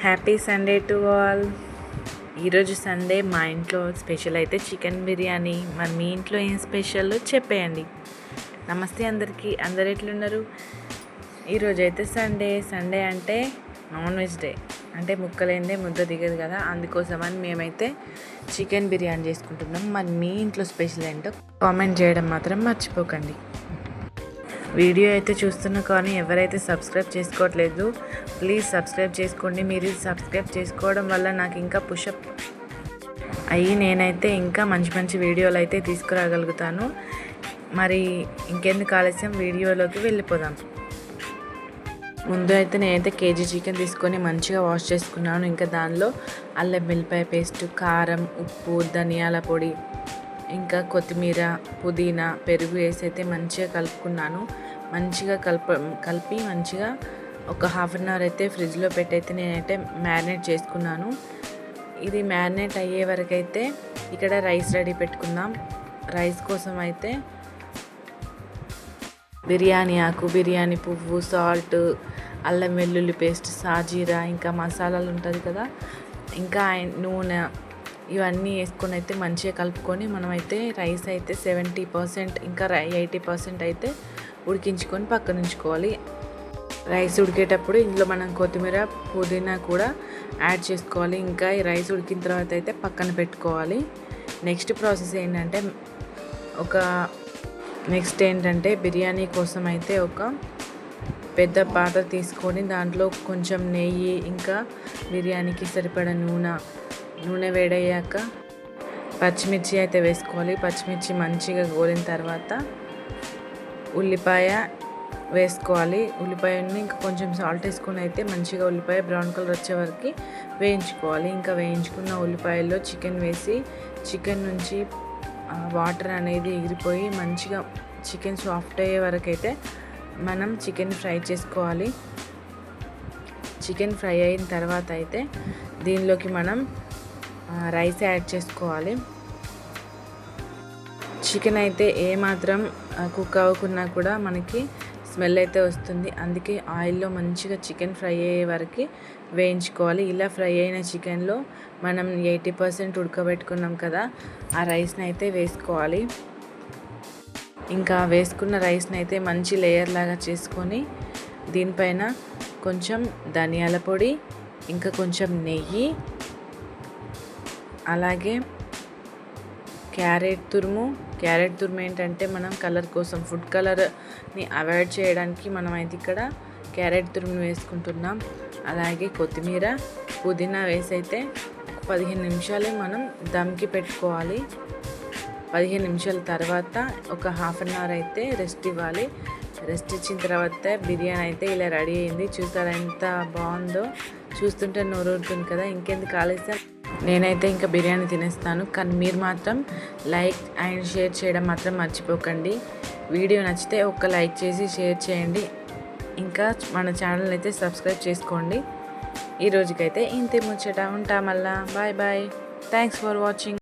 Happy Sunday to all. ఈరోజు Sunday మా ఇంట్లో స్పెషల్ అయితే చికెన్ బిర్యానీ. మరి మీ ఇంట్లో ఏం స్పెషల్ చెప్పేయండి. నమస్తే అందరికీ, అందరు ఎట్లున్నారు? ఈరోజు అయితే సండే అంటే నాన్ వెజ్ డే, అంటే ముక్కలేందే ముద్ద దిగదు కదా, అందుకోసమని మేమైతే చికెన్ బిర్యానీ చేసుకుంటున్నాం. మరి మీ ఇంట్లో స్పెషల్ ఏంటో కామెంట్ చేయడం మాత్రం మర్చిపోకండి. వీడియో అయితే చూస్తున్నా కానీ ఎవరైతే సబ్స్క్రైబ్ చేసుకోవట్లేదు ప్లీజ్ సబ్స్క్రైబ్ చేసుకోండి. మీరు సబ్స్క్రైబ్ చేసుకోవడం వల్ల నాకు ఇంకా పుషప్ అయ్యి నేనైతే ఇంకా మంచి మంచి వీడియోలు అయితే తీసుకురాగలుగుతాను. మరి ఇంకెందుకు ఆలస్యం, వీడియోలోకి వెళ్ళిపోదాం. ముందు అయితే నేనైతే కేజీ చికెన్ తీసుకొని మంచిగా వాష్ చేసుకున్నాను. ఇంకా దానిలో అల్లం వెల్లిపాయ పేస్ట్, కారం, ఉప్పు, ధనియాల పొడి, ఇంకా కొత్తిమీర, పుదీనా, పెరుగు వేసి అయితే మంచిగా కలుపుకున్నాను. మంచిగా కలిపి మంచిగా ఒక హాఫ్ అన్ అవర్ అయితే ఫ్రిడ్జ్లో పెట్టయితే నేనైతే మ్యారినేట్ చేసుకున్నాను. ఇది మ్యారినేట్ అయ్యే వరకు అయితే ఇక్కడ రైస్ రెడీ పెట్టుకుందాం. రైస్ కోసం అయితే బిర్యానీ ఆకు, బిర్యానీ పువ్వు, సాల్ట్, అల్లం వెల్లుల్లి పేస్ట్, సాజీరా, ఇంకా మసాలాలు ఉంటుంది కదా, ఇంకా నూనె, ఇవన్నీ వేసుకొని అయితే మంచిగా కలుపుకొని మనమైతే రైస్ అయితే 70% ఇంకా 80% అయితే ఉడికించుకొని పక్కన ఉంచుకోవాలి. రైస్ ఉడికేటప్పుడు ఇందులో మనం కొత్తిమీర, పుదీనా కూడా యాడ్ చేసుకోవాలి. ఇంకా ఈ రైస్ ఉడికిన తర్వాత అయితే పక్కన పెట్టుకోవాలి. నెక్స్ట్ ప్రాసెస్ ఏంటంటే బిర్యానీ కోసం అయితే ఒక పెద్ద పాత్ర తీసుకొని దాంట్లో కొంచెం నెయ్యి, ఇంకా బిర్యానీకి సరిపడా నూనె వేడయ్యాక పచ్చిమిర్చి అయితే వేసుకోవాలి. పచ్చిమిర్చి మంచిగా గోలిన తర్వాత ఉల్లిపాయ వేసుకోవాలి. ఉల్లిపాయని ఇంకా కొంచెం సాల్ట్ వేసుకొని అయితే మంచిగా ఉల్లిపాయ బ్రౌన్ కలర్ వచ్చే వరకు వేయించుకోవాలి. ఇంకా వేయించుకున్న ఉల్లిపాయల్లో చికెన్ వేసి చికెన్ నుంచి వాటర్ అనేది ఎగిరిపోయి మంచిగా చికెన్ సాఫ్ట్ అయ్యే వరకు అయితే మనం చికెన్ ఫ్రై చేసుకోవాలి. చికెన్ ఫ్రై అయిన తర్వాత అయితే దీనిలోకి మనం రైస్ యాడ్ చేసుకోవాలి. చికెన్ అయితే ఏమాత్రం కుక్ అవ్వకున్నా కూడా మనకి స్మెల్ అయితే వస్తుంది. అందుకే ఆయిల్లో మంచిగా చికెన్ ఫ్రై అయ్యే వరకు వేయించుకోవాలి. ఇలా ఫ్రై అయిన చికెన్లో మనం 80% ఉడకబెట్టుకున్నాం కదా, ఆ రైస్ని అయితే వేసుకోవాలి. ఇంకా వేసుకున్న రైస్ని అయితే మంచి లేయర్ లాగా చేసుకొని దీనిపైన కొంచెం ధనియాల పొడి, ఇంకా కొంచెం నెయ్యి, అలాగే క్యారెట్ తురుము ఏంటంటే మనం కలర్ కోసం, ఫుడ్ కలర్ని అవాయిడ్ చేయడానికి మనం అయితే ఇక్కడ క్యారెట్ తురుమును వేసుకుంటున్నాం. అలాగే కొత్తిమీర, పుదీనా వేసి అయితే 15 నిమిషాలు మనం దమ్కి పెట్టుకోవాలి. 15 నిమిషాల తర్వాత ఒక హాఫ్ అన్ అవర్ అయితే రెస్ట్ ఇవ్వాలి. రెస్ట్ ఇచ్చిన తర్వాత బిర్యానీ అయితే ఇలా రెడీ అయింది. చూసారా ఎంత బాగుందో, చూస్తుంటే నోరూరుతుంది కదా. ఇంకెందుకు ఆలస్యం, నేనైతే ఇంకా బిర్యానీ తినేస్తాను. కానీ మీరు మాత్రం లైక్ అండ్ షేర్ చేయడం మాత్రం మర్చిపోకండి. వీడియో నచ్చితే ఒక లైక్ చేసి షేర్ చేయండి. ఇంకా మన ఛానల్ అయితే సబ్స్క్రైబ్ చేసుకోండి. ఈ రోజుకైతే ఇంతే ముచ్చట, ఉంటా మళ్ళా. Bye bye. Thanks for watching.